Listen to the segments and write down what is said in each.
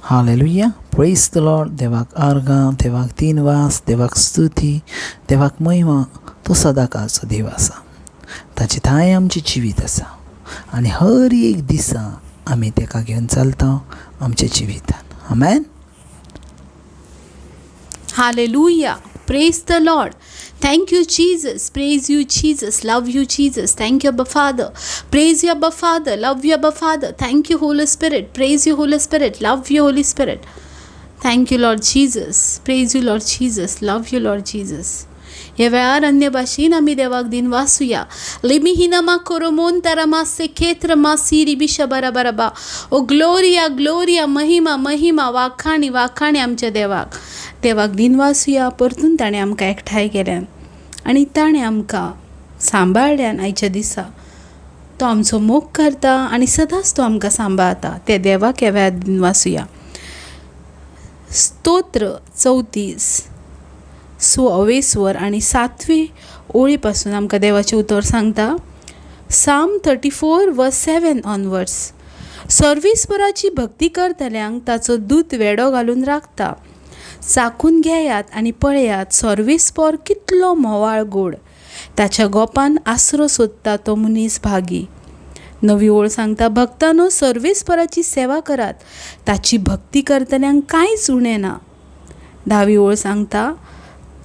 Hallelujah, praise the Lord. देवाक आर्गां, देवाक दिनवास, देवाक स्तुती, देवाक महिमा. तो सदांकाळचो देव आसा. ताची थाय आमची जिवीत आसा आनी हर एक दिसा आमी तेका घेवन चलता आमच्या जिवितान. आमेन. Hallelujah. Praise the Lord. Thank you, Jesus. Praise you, Jesus. Love you, Jesus. Thank you, Abba Father. Praise you, Abba Father. Love you, Abba Father. Thank you, Holy Spirit. Praise you, Holy Spirit. Love you, Holy Spirit. Thank you, Lord Jesus. Praise you, Lord Jesus. Love you, Lord Jesus. ह्या वेळार अन्य भाशेन आमी देवाक दिन वाचुया. लिमी हिनामा कोरोमोन तारामा सेखेत्र मासी रिबिशा बराबराबा. ओ Gloria Gloria, महिमा महिमा, वाखाणी वाखाणी आमच्या देवाक. देवाक दिन वाचुया. परतून ताणें आमकां एकठांय केल्यान आनी ताणें आमकां सांबाळल्यान आयच्या दिसा. तो आमचो मोग करता आनी सदांच तो आमकां सांबाळता. त्या देवाक ह्या वेळार दिन वाचुया. स्तोत्र 34 16 आणि 7 ओळी पासून आमकां देवाचें उतर सांगता. Psalm 34 verse 7 onwards. सर्वीसपराची भक्ती करतल्यांक ताचो दूत वेडो घालून राखता. चाखून घेयात आनी पळयात, सर्वीसपर कितलो मोवाळ गोड. ताच्या गोपान आसरो सोदता तो मनीस भागी. 9वी ओळ सांगता. भक्तांनो, सर्वीसपराची सेवा करात. ताची भक्ती करतल्यांक कांयच उणें ना. 10वी ओळ सांगता.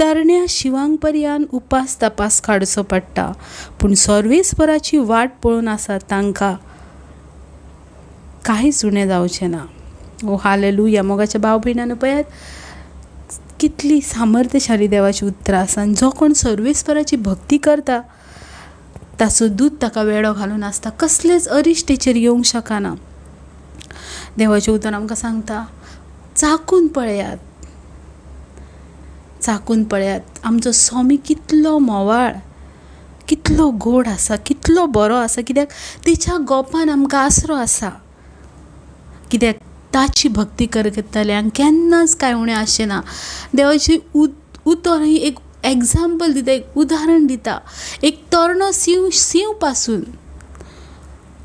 तरण्या शिवांक पर्यान उपास तपास काडचो पडटा, पूण सर्वीसपराची वाट पळोवन आसात तांकां कांयच उणें जावचें ना. ओ हालेलुया. मोगाच्या भाव भयणांनो, पळयात कितली सामर्थ्यशाली देवाची उतरां आसा. जो कोण सर्वीसपराची भक्ती करता ताचो दूत ताका वेडो घालून आसता. कसलेच अरिश्टेचेर येवंक शकना. देवाचें उतर आमकां सांगता. चाखून पळयात, चाखून पळयात. आमचो स्वामी कितलो मोवाळ, कितलो गोड आसा, कितलो बरो आसा. कित्याक तिच्या गोपान आमकां आसरो आसा. कित्याक ताची भक्ती करतल्यांक केन्नाच कांय उणें आसचें ना. देवाची उतर ही एक एग्जाम्पल दिता, एक उदाहरण दिता. एक तरणो सिंव पासून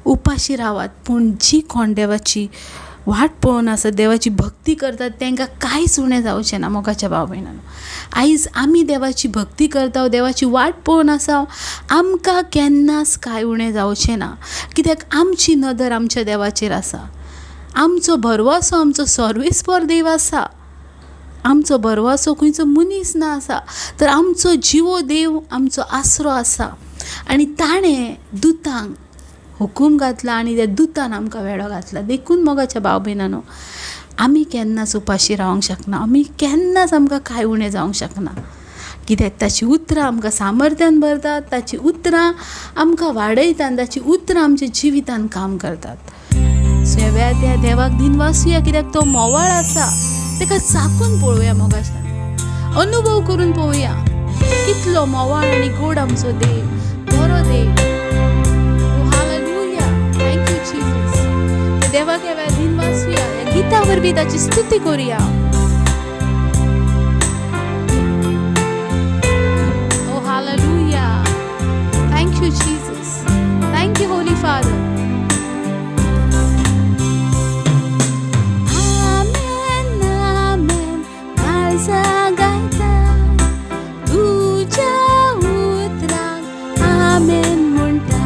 उपाशी रावात, पूण जी कोण देवाची वाट पळोवन आसा, देवाची भक्ती करतात, तांकां कांयच उणें जावचें ना. मोगाच्या भाव भयणांनो, आयज आमी देवाची भक्ती करता, देवाची वाट पळोवन आसा, आमकां केन्नाच कांय उणें जावचें ना. कित्याक आमची नदर आमच्या देवाचेर आसा. आमचो भरवसो आमचो सर्वीसपर देव आसा. आमचो भरवसो खंयचो मनीस ना आसा, तर आमचो जिवो देव आमचो आसरो आसा. आनी ताणें दुतांक हुकूम घातला आनी त्या दुतान आमकां वेडो घातला. देखून मोगाच्या भाव भयणांनो, आमी केन्नाच उपाशी रावंक शकना. आमी केन्नाच आमकां कांय उणें जावंक शकना. कित्याक ताची उतरां आमकां सामर्थ्यान भरतात, ताची उतरां आमकां वाडयतात, आनी ताची उतरां आमच्या जिवितान काम करतात. सो ह्या वेळार त्या देवाक दिन वाचुया. कित्याक तो मोवाळ आसा, ताका चाखून पळोवया. मोगाच्यान अनुभव करून पळोवया कितलो मोवाळ आनी गोड आमचो देव, बरो देव. देवाक ह्या वेळार दिन वाचुया. ह्या गिता वरवीं ताची स्तुती करुया. Oh hallelujah. Thank you Jesus. Thank you holy father. Amen amen. काळजा गायता तुज्या उतराक आमेन म्हणटा.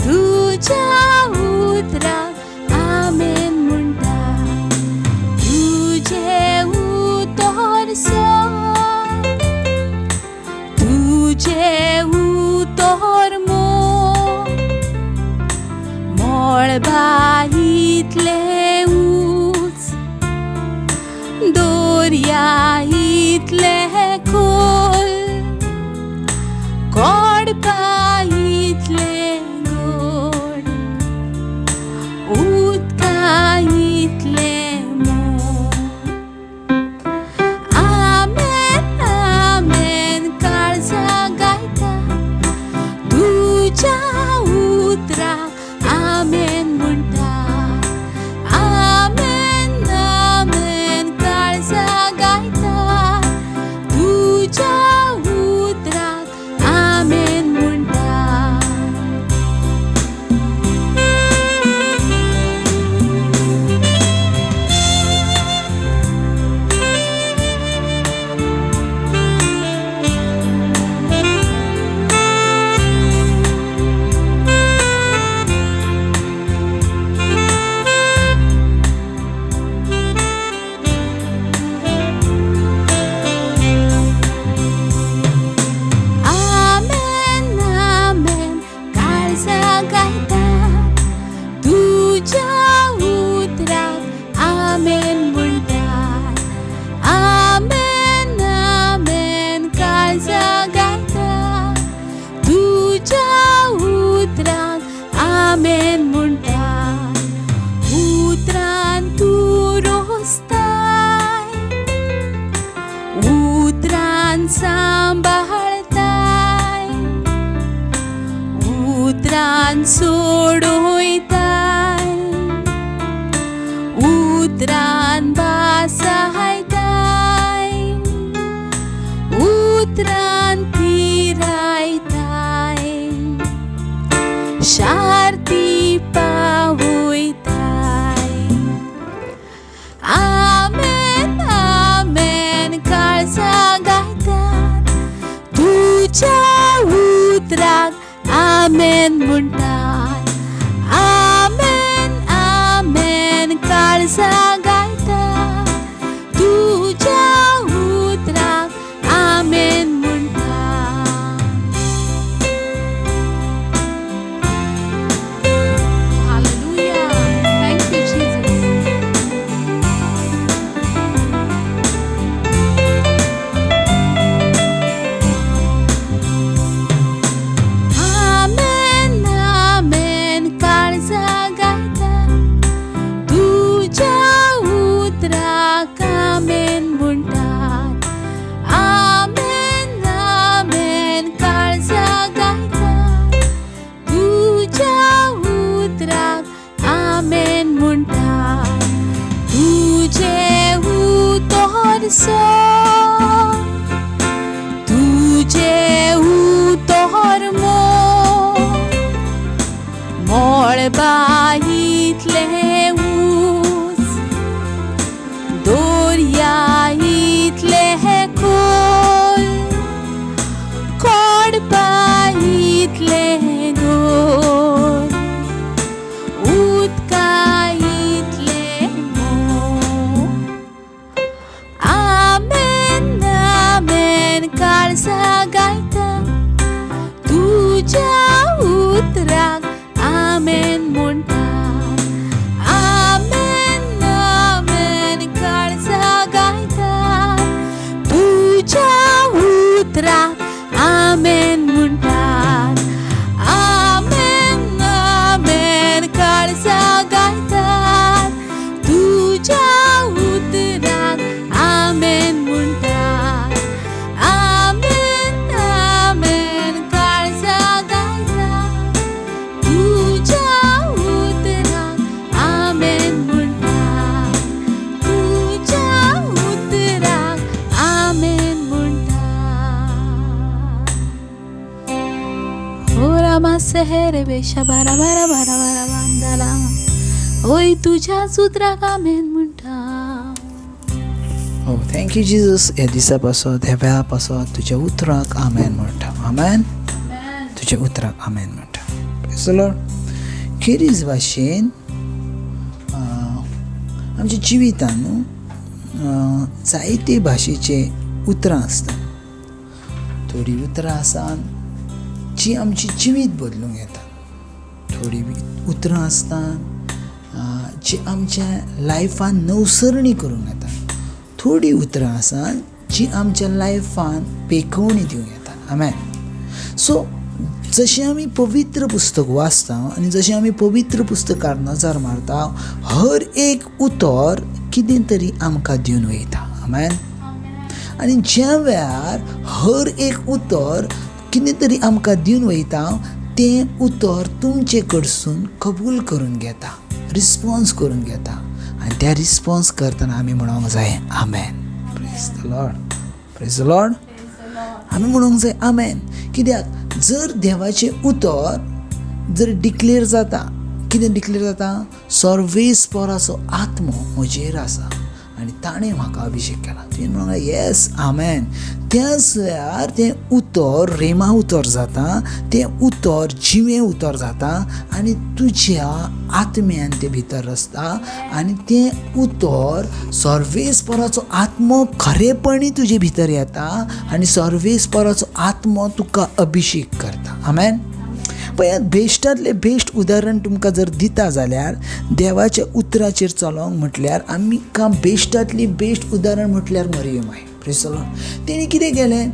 तुझ्या उतराक आमेन म्हणटा. तुझे उतर सोड, तुझे उतर मळबाइतले उंच, दर्या इतले खोल, कोडपा इतले गोड, उदका इतले मोग. आमेन आमेन. काळजा गायता तुज्या उतराक आमेन म्हणटा. आमेन म्हणटात. उतरान तूं रोसताय, उतरान सांबाळताय, उतरान सोडोयताय, उतरान बासायताय, उतरान पिरायताय, शार्ती पावयताय. आमेन आमेन काळजां गायतात, तुज्या उतराक आमेन म्हणटात. आमेन आमेन काळजां गायतात, तुज्या उतराक आमेन म्हणटात. Hallelujah. Thank you Jesus. Amen amen काळजां गायतात, तुज्या उतराक आमेन म्हणटात. आमेन आमेन काळजां गायतात, तुज्या उतराक आमेन म्हणटात. तुजे उतर सोड, तुजे उतर मळबाइतले ऊस, दोर्याइतले खोल, कोडपाइतले गोड, उदकाइतले मोग. आमेन आमेन काळजां गायतात, तुज्या उतराक आमेन म्हणटात. आमेन आमेन काळजां गायतात, तुज्या उतराक आमेन म्हणटात. आमेन आमेन काळजां गायतात, तुज्या उतराक आमेन म्हणटात. आमेन आमेन काळजां गायतात, तुज्या उतराक आमेन म्हणटात. तुज्या उतराक आमेन म्हणटात. ओ रामा सेहेरे बेशा बारा बारा बारा बारा बांदाला, ओय तुज्या उतराक आमेन म्हणटात. हो, थँक्यू जीसस. ह्या दिसा पासत ह्या वेळा पासत तुज्या उतराक आमेन म्हणटा. आमेन. तुज्या उतराक आमेन म्हणटा. Praise the Lord. खेरीज भाशेन आमच्या जिवितान जायते भाशेचे उतरां आसतात. थोडी उतरां आसात जी आमची जिवीत बदलूंक येतात. थोडी उतरां आसतात जी आमच्या लायफान नवसरणी करूंक येतात. थोडी उतरां आसात जी आमच्या लायफान पेखवणी दिवंक येतात. आमेन. सो जशें आमी पवित्र पुस्तक वाचता आनी जशें आमी पवित्र पुस्तकार नजर मारता, हर एक उतर कितें तरी आमकां दिवन वयता. आमेन. आनी ज्या वेळार हर एक उतर कितें तरी आमकां दिवन वयता, तें उतर तुमचे कडसून कबूल करून घेता, रिस्पॉन्स करून घेता. आनी त्या रिस्पॉन्स करतना आमी म्हणूंक जाय amen. Praise the Lord. Praise the Lord. आमी म्हणूंक जाय आमेन. कित्याक जर देवाचें उतर जर डिक्लेअर जाता, कितें डिक्लेअर जाता? सर्वेस्पराचो आत्मो म्हजेर आसा आनी ताणें म्हाका अभिशेक केला. तुवें म्हणूंक येस आमेन. त्याच वेळार तें उतर रेमा उतर जाता, तें उतर जिवें उतर जाता आनी तुज्या आत्म्यान तें भितर आसता आनी तें उतर सर्वेस्पराचो आत्मो खरेपणी तुजे भितर येता आनी सर्वेस्पराचो आत्मो तुका अभिशेक करता. आमेन. पळयात, बेश्टांतलें बेश्ट उदाहरण तुमकां जर दिता जाल्यार देवाच्या उतराचेर चलोंक म्हटल्यार आमकां बेश्टांतली बेश्ट उदाहरण म्हटल्यार मरियम आहे. Praise the Lord. तेणी कितें केलें?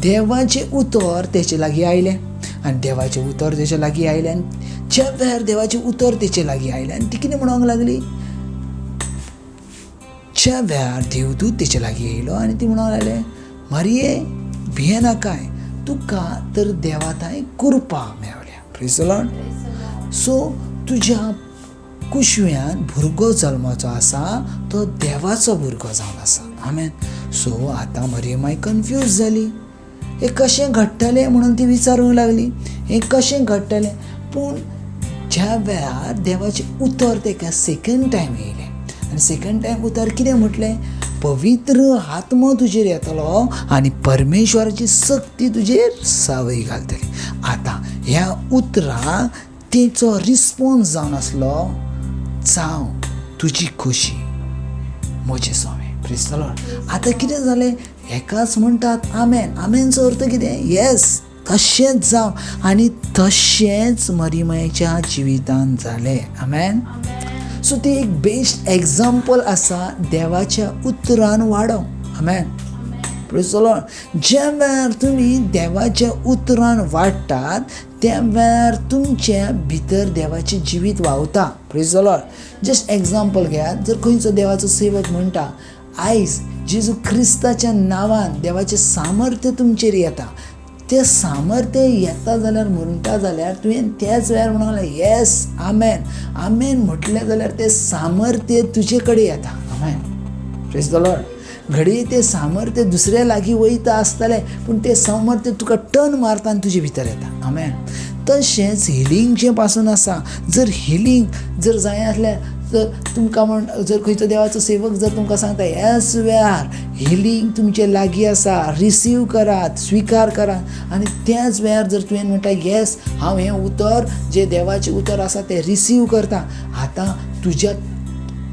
देवाचें उतर तेचे लागीं आयलें आनी देवाचें उतर तेचे लागीं आयलें आनी ज्या वेळार देवाचें उतर तेचे लागीं आयलें आनी ती कितें म्हणूंक लागली, ज्या वेळार देवदूत तेचे लागीं येयलो आनी ती म्हणूंक लागलें, मारये भिये नाकाय, तुका तर देवा थंय कृपा मेवल्या. Praise the Lord. सो तुज्या कुशव्यान भुरगो जल्माचो आसा तो देवाचो भुरगो जावन आसा. आमेन. सो आतां मरियमाय कन्फ्यूज जाली, हें कशें घडटलें म्हणून ती विचारूंक लागली, हें कशें घडटलें. पूण ज्या वेळार देवाचें उतर तेका सेकंड टायम येयलें आनी सेकंड टायम उतर कितें म्हटलें, पवित्र आत्मो तुजेर येतलो आनी परमेश्वराची शक्ती तुजेर सावय घालतली. आतां ह्या उतराक तेचो रिस्पॉन्स जावन आसलो, जावं तुजी खोशी म्हजें सोमें. Praise the Lord. आतां कितें जालें, हेकाच म्हणटात आमेन. आमेनचो अर्थ कितें, येस तशेंच जावं. आनी तशेंच मरियमेच्या जिवितान जालें. आमेन. सो ती एक बेस्ट एग्जाम्पल आसा देवाच्या उतरान वाडोवंक. आमेन. Praise the Lord. ज्या वेळार तुमी देवाच्या उतरान वाडटात त्या वेळार तुमच्या भितर देवाचें जिवीत व्हांवता. Praise the Lord. Just example घेयात, जर खंयचो देवाचो सेवक म्हणटा आयज जेजू क्रिस्ताच्या नांवान देवाचें सामर्थ्य तुमचेर येता, तें सामर्थ्य येता जाल्यार म्हणटा जाल्यार तुवें त्याच वेळार म्हणूंक लागलें येस आमेन. आमेन म्हटलें जाल्यार तें सामर्थ्य तुजे कडेन येता. आमेन. Praise the Lord. घडये तें सामर्थ्य दुसऱ्या लागीं वयता आसतलें पूण तें सामर्थ्य तुका टर्न मारता आनी तुजे भितर येता. आमेन. तशेंच हिलींग जें पासून आसा, जर हिलींग जर जाय आसल्यार जर तुमकां जर खंयचो देवाचो सेवक जर तुमकां सांगता ह्याच वेळार हिलींग तुमचे लागीं आसा, रिसीव करात, स्विकार करात, आनी त्याच वेळार जर तुवें म्हणटा येस हांव हें उतर जें देवाचें उतर आसा तें रिसीव करता, आतां तुज्या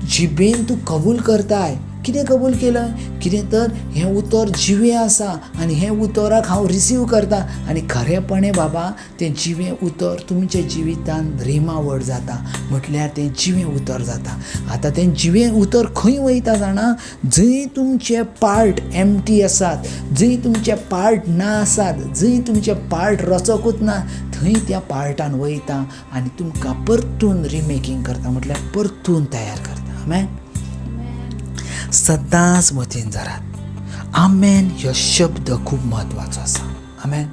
जिबेन तूं कबूल करताय. कितें कबूल केलं, कितें तर हें उतर जिवें आसा आनी हें उतराक हांव रिसीव करता आनी खरेंपणे बाबा तें जिवें उतर तुमच्या जिवितान रिमावड जाता, म्हटल्यार तें जिवें उतर जाता. आतां तें जिवें उतर खंय वयता जाणा, जंय तुमचे पार्ट एम्प्टी आसात, जंय तुमचे पार्ट ना आसात, जंय तुमचे पार्ट रचोकूच ना, थंय त्या पार्टान वयता आनी तुमकां परतून रिमेकींग करता, म्हटल्यार परतून तयार करता. आमेन. सदांच मतीन धरात, आमेन ह्यो शब्द खूब म्हत्वाचो आसा. आमेन.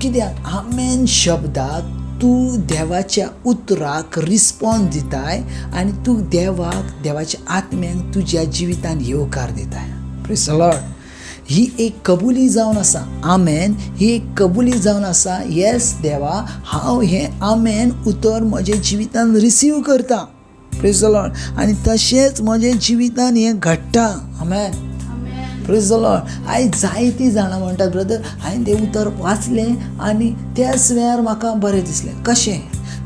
कित्याक आमेन शब्दाक तूं देवाच्या उतराक रिस्पॉन्स दिताय आनी तूं देवाच्या आत्म्याक तुज्या जिवितान येवकार दिताय. Praise the Lord. ही एक कबुली जावन आसा. आमेन. ही एक कबुली जावन आसा, येस देवा हांव हें आमेन उतर म्हज्या जिवितान रिसीव करता. Praise the Lord. आनी तशेंच म्हज्या जिवितान हें घडटा. आमेन. Praise the Lord. आयज जायतीं जाणां म्हणटात ब्रदर हांवें तें उतर वाचलें आनी त्याच वेळार म्हाका बरें दिसलें. कशें?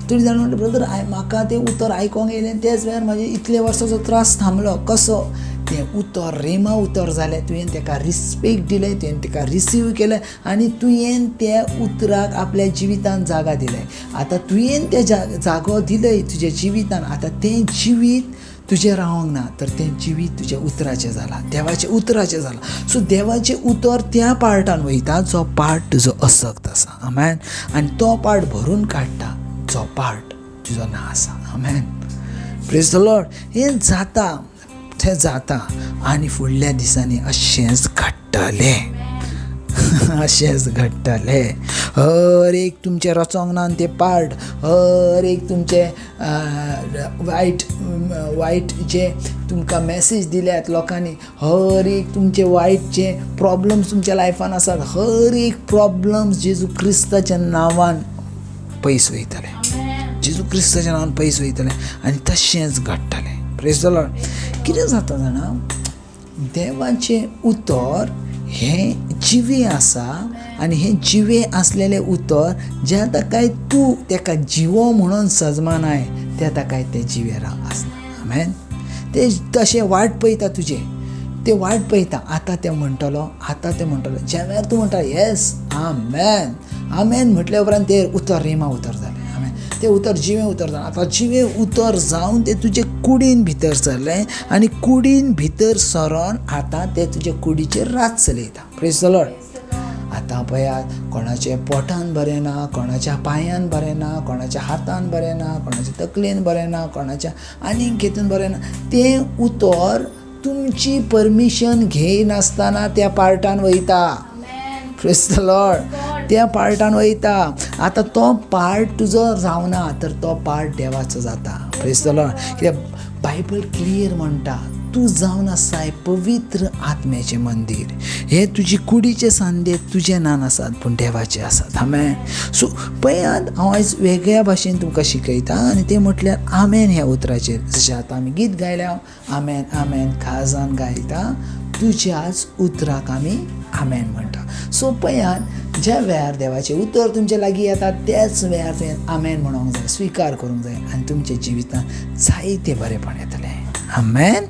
थोडीं जाणां म्हणटा ब्रदर म्हाका तें उतर आयकोंक येयलें त्याच वेळार म्हाजे इतले वर्साचो त्रास थांबलो. कसो? तें उतर रेमा उतर जालें, तुवें ताका रिस्पेक्ट दिलें, तुवें ताका रिसीव केलें आनी तुवें त्या उतराक आपल्या जिवितान जागा दिलें. आतां तुवें तें जागो दिलय तुज्या जिवितान. आतां तें जिवीत तुजें रावंक ना, तर तें जिवीत तुज्या उतराचें जालां, देवाचें उतराचें जालां. सो देवाचें उतर त्या पार्टान वयता जो पार्ट तुजो असक्त आसा. आमेन. आनी तो पार्ट भरून काडटा जो पार्ट तुजो ना आसा. आमेन. Praise the Lord. हें जाता, तें जाता आनी फुडल्या दिसांनी अशेंच घडटलें. अशेंच घडटलें. हर एक तुमचें रचोंक ना ते पार्ट, हर एक तुमचें वायट जे तुमकां मॅसेज दिल्यात लोकांनी, हर एक तुमचे वायट जे प्रॉब्लम्स तुमच्या लायफान आसात, हर एक प्रॉब्लम्स जेजू क्रिस्ताच्या नांवान पयस वयतले. जेजू क्रिस्ताच्या नांवान पयस वयतले आनी तशेंच घडटलें. Praise the Lord. कितें जाता जाणा, देवाचें उतर हें जिवें आसा आनी हें जिवें आसलेलें उतर ज्या ताकाय तूं ताका जिवो म्हणून सजमानाय त्या ताकाय तें जिवें आसना. आमेन. तें तशें वाट पळयता तुजें, तें वाट पळयता. आतां तें म्हणटलो ज्या वेळार तूं म्हणटा येस आमेन आमेन म्हटल्या उपरांत तें उतर रेमा उतर जालें. आमेन. तें उतर जिवें उतर जालें. आतां जिवें उतर जावन तें तुजे कुडीन भितर सरलें आनी कुडीन भितर सरोन आतां तें तुजे कुडीचेर रात चलयता. Praise the Lord. आतां पळयात, कोणाच्या पोटान बरें ना, कोणाच्या पांयान बरें ना, कोणाच्या हातान बरें ना, कोणाच्या तकलेन बरें ना, कोणाच्या आनीक कितून बरें ना, तें उतर तुमची परमिशन घेयनासतना त्या पार्टान वयता. Praise the Lord. त्या पार्टान वयता. आतां तो पार्ट तुजो जावना तर तो पार्ट देवाचो जाता. Praise the Lord. कित्याक बायबल क्लियर म्हणटा, तूं जावन आसाय पवित्र आत्म्याचें मंदीर. हे तुजी कुडीचे सांदे तुजे नान आसात पूण देवाचे आसात. आमेन. सो पळयात, हांव आयज वेगळ्या भाशेन तुमकां शिकयता आनी तें म्हटल्यार आमेन ह्या उतराचेर. जशें आतां आमी गीत गायल्या, आमेन आमेन काळजान गायता तुज्याच उतराक आमी आमेन म्हणटा. सो पळयात, ज्या वेळार देवाचें उतर तुमचे लागीं येता त्याच वेळार तुवें आमेन म्हणूंक जाय, स्विकार करूंक जाय आनी तुमच्या जिवितांत जायतें बरेंपण येतलें. आमेन.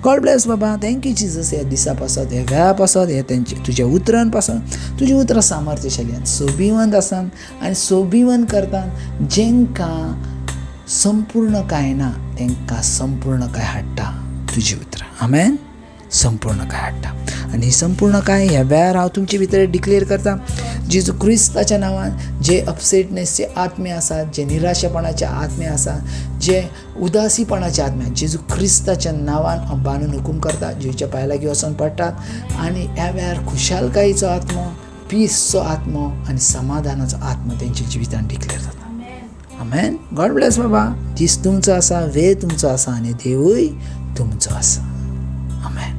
गॉड ब्लेस बाबा. Thank you Jesus. ह्या दिसा पासत, ह्या वेळा पासत, हे तुज्या उतरान पासत, तुजी उतरां सामर्थ्यशाली आनी सोबिवंत आसात आनी सोबिवंत करतात. जेंकां संपूर्ण काय ना तेंकां संपूर्ण काय हाडटा तुजी उतरां. आमेन. संपूर्ण काय हाडटा आनी ही संपूर्ण काय ह्या वेळार हांव तुमचे भितर डिक्लेअर करता. जेजू क्रिस्ताच्या नांवान जे अपसेटनेसचे आत्मे आसात, जे निराशेपणाचे आत्मे आसात, जे उदासीपणाचे आत्मे, जेजू क्रिस्ताच्या नांवान हांव बांदून हुकूम करता, जेच्या पांया लागीं वचून पडटात आनी ह्या वेळार खुशालकायेचो आत्मो, पीसचो आत्मो आनी समाधानाचो आत्मो तेंच्या जिवितांत डिक्लेअर जाता. आमेन. गॉड ब्लेस बाबा. दीस तुमचो आसा, वेळ तुमचो आसा आनी देवूय तुमचो आसा. आमेन.